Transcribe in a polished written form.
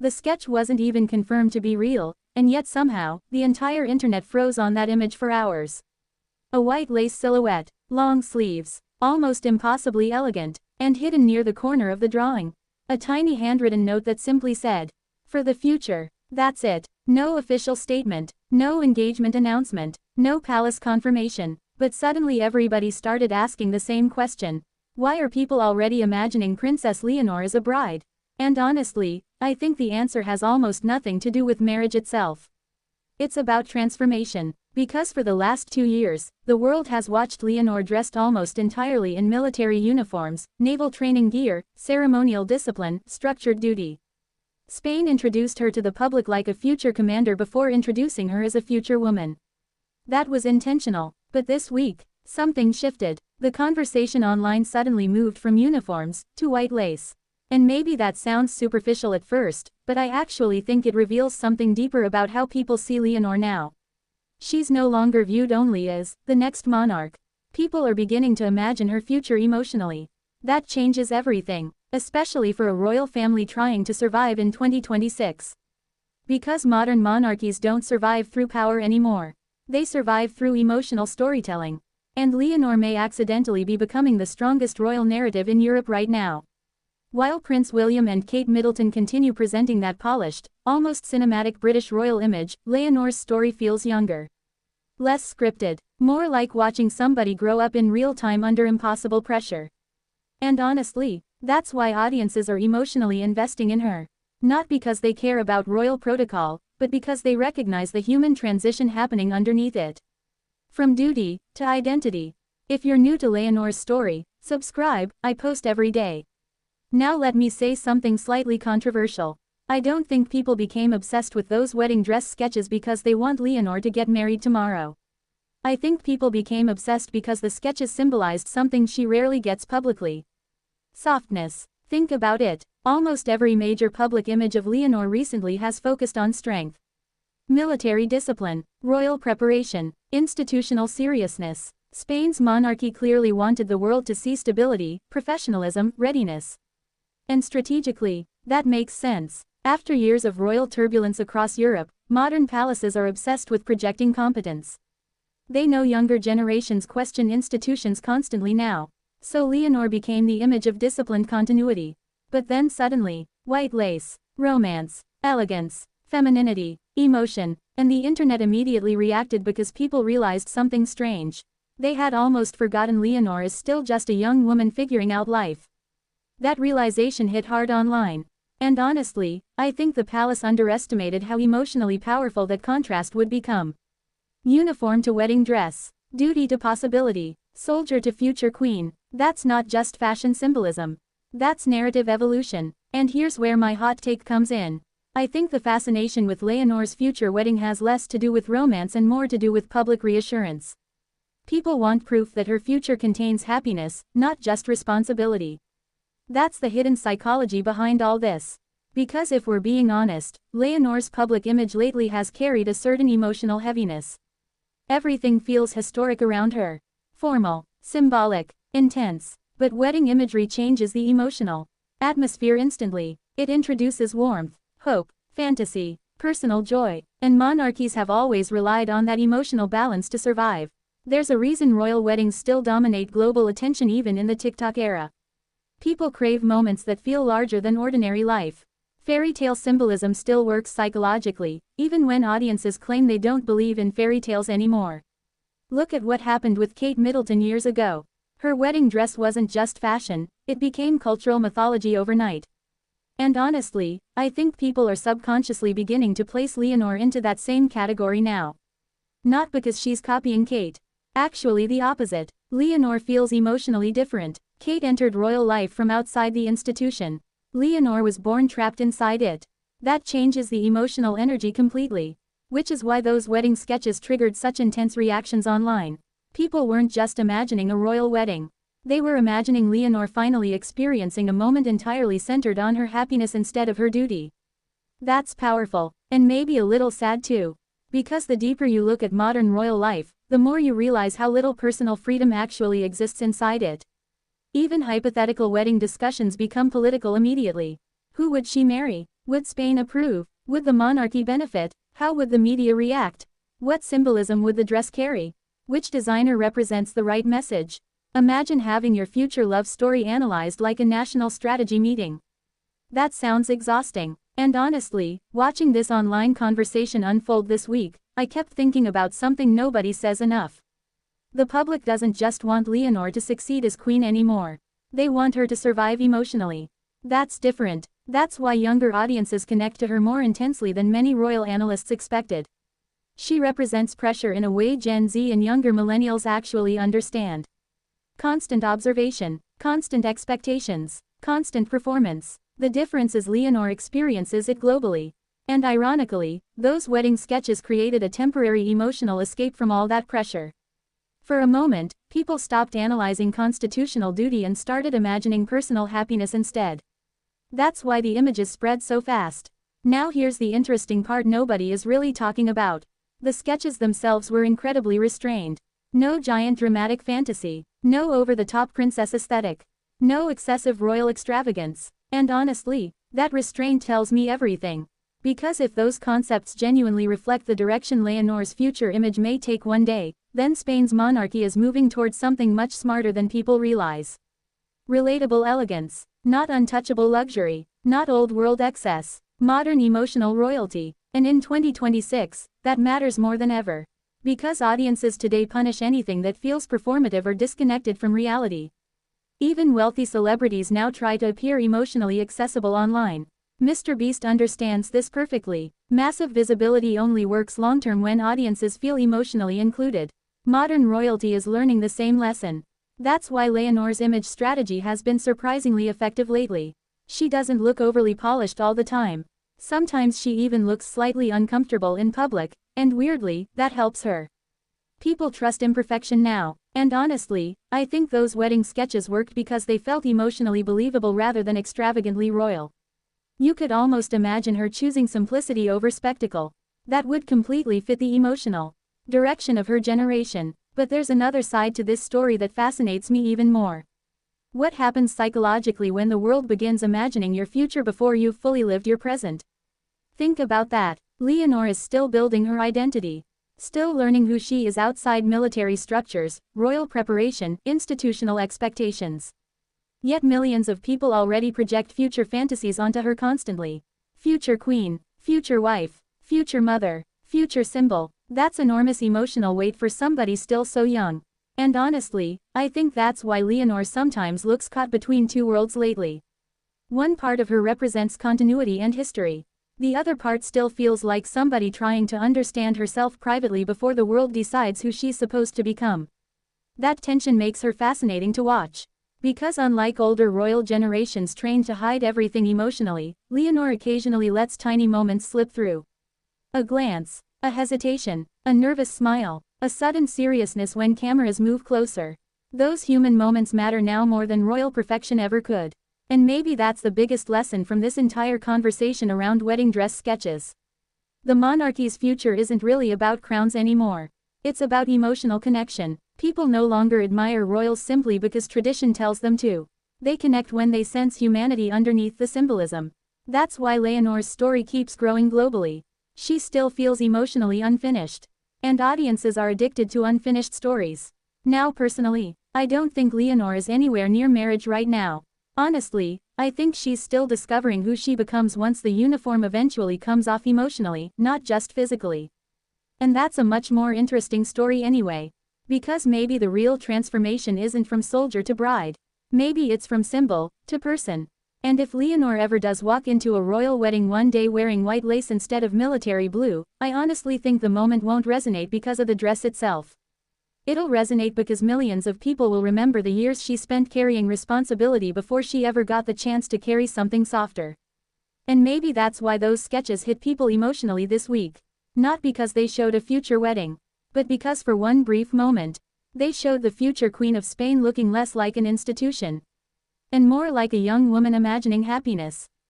The sketch wasn't even confirmed to be real, and yet somehow, the entire internet froze on that image for hours. A white lace silhouette, long sleeves, almost impossibly elegant, and hidden near the corner of the drawing. A tiny handwritten note that simply said, "For the future." That's it. No official statement, no engagement announcement, no palace confirmation, but suddenly everybody started asking the same question. Why are people already imagining Princess Leonor as a bride? And honestly, I think the answer has almost nothing to do with marriage itself. It's about transformation. Because for the last 2 years, the world has watched Leonor dressed almost entirely in military uniforms, naval training gear, ceremonial discipline, structured duty. Spain introduced her to the public like a future commander before introducing her as a future woman. That was intentional, but this week, something shifted. The conversation online suddenly moved from uniforms to white lace. And maybe that sounds superficial at first, but I actually think it reveals something deeper about how people see Leonor now. She's no longer viewed only as the next monarch. People are beginning to imagine her future emotionally. That changes everything, especially for a royal family trying to survive in 2026. Because modern monarchies don't survive through power anymore. They survive through emotional storytelling. And Leonor may accidentally be becoming the strongest royal narrative in Europe right now. While Prince William and Kate Middleton continue presenting that polished, almost cinematic British royal image, Leonor's story feels younger. Less scripted, more like watching somebody grow up in real time under impossible pressure. And honestly, that's why audiences are emotionally investing in her. Not because they care about royal protocol, but because they recognize the human transition happening underneath it. From duty to identity. If you're new to Leonor's story, subscribe, I post every day. Now let me say something slightly controversial. I don't think people became obsessed with those wedding dress sketches because they want Leonor to get married tomorrow. I think people became obsessed because the sketches symbolized something she rarely gets publicly. Softness. Think about it. Almost every major public image of Leonor recently has focused on strength. Military discipline, royal preparation, institutional seriousness. Spain's monarchy clearly wanted the world to see stability, professionalism, readiness. And strategically, that makes sense. After years of royal turbulence across Europe, modern palaces are obsessed with projecting competence. They know younger generations question institutions constantly now. So Leonor became the image of disciplined continuity. But then suddenly, white lace, romance, elegance, femininity, emotion, and the internet immediately reacted because people realized something strange. They had almost forgotten Leonor is still just a young woman figuring out life. That realization hit hard online. And honestly, I think the palace underestimated how emotionally powerful that contrast would become. Uniform to wedding dress, duty to possibility, soldier to future queen. That's not just fashion symbolism. That's narrative evolution. And here's where my hot take comes in. I think the fascination with Leonor's future wedding has less to do with romance and more to do with public reassurance. People want proof that her future contains happiness, not just responsibility. That's the hidden psychology behind all this. Because if we're being honest, Leonor's public image lately has carried a certain emotional heaviness. Everything feels historic around her. Formal, symbolic, intense. But wedding imagery changes the emotional atmosphere instantly. It introduces warmth, hope, fantasy, personal joy, and monarchies have always relied on that emotional balance to survive. There's a reason royal weddings still dominate global attention even in the TikTok era. People crave moments that feel larger than ordinary life. Fairy tale symbolism still works psychologically, even when audiences claim they don't believe in fairy tales anymore. Look at what happened with Kate Middleton years ago. Her wedding dress wasn't just fashion, it became cultural mythology overnight. And honestly, I think people are subconsciously beginning to place Leonor into that same category now. Not because she's copying Kate. Actually the opposite. Leonor feels emotionally different. Kate entered royal life from outside the institution. Leonor was born trapped inside it. That changes the emotional energy completely. Which is why those wedding sketches triggered such intense reactions online. People weren't just imagining a royal wedding. They were imagining Leonor finally experiencing a moment entirely centered on her happiness instead of her duty. That's powerful, and maybe a little sad too. Because the deeper you look at modern royal life, the more you realize how little personal freedom actually exists inside it. Even hypothetical wedding discussions become political immediately. Who would she marry? Would Spain approve? Would the monarchy benefit? How would the media react? What symbolism would the dress carry? Which designer represents the right message? Imagine having your future love story analyzed like a national strategy meeting. That sounds exhausting. And honestly, watching this online conversation unfold this week, I kept thinking about something nobody says enough. The public doesn't just want Leonor to succeed as queen anymore. They want her to survive emotionally. That's different. That's why younger audiences connect to her more intensely than many royal analysts expected. She represents pressure in a way Gen Z and younger millennials actually understand. Constant observation, constant expectations, constant performance. The difference is Leonor experiences it globally. And ironically, those wedding sketches created a temporary emotional escape from all that pressure. For a moment, people stopped analyzing constitutional duty and started imagining personal happiness instead. That's why the images spread so fast. Now here's the interesting part nobody is really talking about. The sketches themselves were incredibly restrained. No giant dramatic fantasy. No over-the-top princess aesthetic. No excessive royal extravagance. And honestly, that restraint tells me everything. Because if those concepts genuinely reflect the direction Leonor's future image may take one day, then Spain's monarchy is moving towards something much smarter than people realize. Relatable elegance. Not untouchable luxury. Not old-world excess. Modern emotional royalty. And in 2026, that matters more than ever. Because audiences today punish anything that feels performative or disconnected from reality. Even wealthy celebrities now try to appear emotionally accessible online. Mr. Beast understands this perfectly. Massive visibility only works long-term when audiences feel emotionally included. Modern royalty is learning the same lesson. That's why Leonor's image strategy has been surprisingly effective lately. She doesn't look overly polished all the time. Sometimes she even looks slightly uncomfortable in public, and weirdly, that helps her. People trust imperfection now. And honestly, I think those wedding sketches worked because they felt emotionally believable rather than extravagantly royal. You could almost imagine her choosing simplicity over spectacle. That would completely fit the emotional direction of her generation. But there's another side to this story that fascinates me even more. What happens psychologically when the world begins imagining your future before you've fully lived your present? Think about that. Leonor is still building her identity. Still learning who she is outside military structures, royal preparation, institutional expectations. Yet millions of people already project future fantasies onto her constantly. Future queen, future wife, future mother, future symbol. That's enormous emotional weight for somebody still so young. And honestly, I think that's why Leonor sometimes looks caught between two worlds lately. One part of her represents continuity and history. The other part still feels like somebody trying to understand herself privately before the world decides who she's supposed to become. That tension makes her fascinating to watch. Because unlike older royal generations trained to hide everything emotionally, Leonor occasionally lets tiny moments slip through. A glance, a hesitation, a nervous smile, a sudden seriousness when cameras move closer. Those human moments matter now more than royal perfection ever could. And maybe that's the biggest lesson from this entire conversation around wedding dress sketches. The monarchy's future isn't really about crowns anymore. It's about emotional connection. People no longer admire royals simply because tradition tells them to. They connect when they sense humanity underneath the symbolism. That's why Leonor's story keeps growing globally. She still feels emotionally unfinished. And audiences are addicted to unfinished stories. Now personally, I don't think Leonor is anywhere near marriage right now. Honestly, I think she's still discovering who she becomes once the uniform eventually comes off emotionally, not just physically. And that's a much more interesting story anyway. Because maybe the real transformation isn't from soldier to bride. Maybe it's from symbol to person. And if Leonor ever does walk into a royal wedding one day wearing white lace instead of military blue, I honestly think the moment won't resonate because of the dress itself. It'll resonate because millions of people will remember the years she spent carrying responsibility before she ever got the chance to carry something softer. And maybe that's why those sketches hit people emotionally this week. Not because they showed a future wedding, but because for one brief moment, they showed the future Queen of Spain looking less like an institution and more like a young woman imagining happiness.